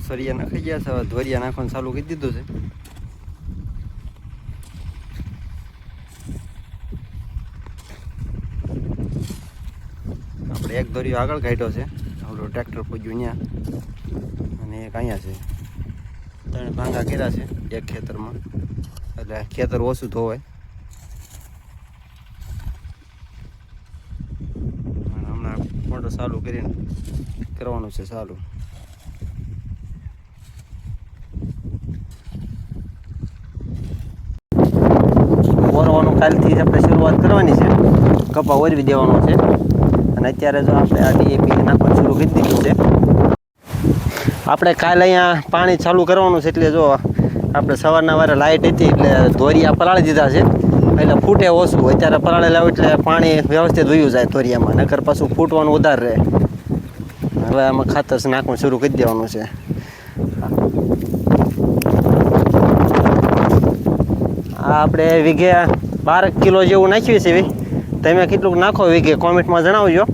સરિયા નાખી ગયા છે, હવે ધોરિયા નાખવાનું ચાલુ કરી દીધું છે. આપણે એક દોરિયો આગળ કાઢ્યો છે, આપણું ટ્રેક્ટર પૂજ્યું ત્યાં, અને એક અહીંયા છે. 3 ભાંગા કર્યા છે એક ખેતરમાં, એટલે ખેતર ઓછું ધોવાય. હમણાં મોટર ચાલુ કરીને કરવાનું છે ચાલુ. ઓરવાનું કાલથી આપણે શરૂઆત કરવાની છે, કપા ઓરવી દેવાનો છે. અને અત્યારે જો આપણે આ ડીએપી નાખવાનું શરૂ કરી દીધું છે. આપણે કાલે અહીંયા પાણી ચાલુ કરવાનું છે, એટલે જો આપણે સવારના વારે લાઇટ હતી એટલે ધોરિયા પલાળી દીધા છે, એટલે ફૂટે ઓછું. અત્યારે પલાળી લાવ એટલે પાણી વ્યવસ્થિત વયું જાય ધોરિયામાં, નકર પાછું ફૂટવાનું વધારે રહે. હવે આમાં ખાતર નાખવાનું શરૂ કરી દેવાનું છે. આ આપણે વીઘે 12 કિલો જેવું નાખ્યું છે. તમે કેટલુંક નાખો વીઘે કોમેન્ટમાં જણાવજો.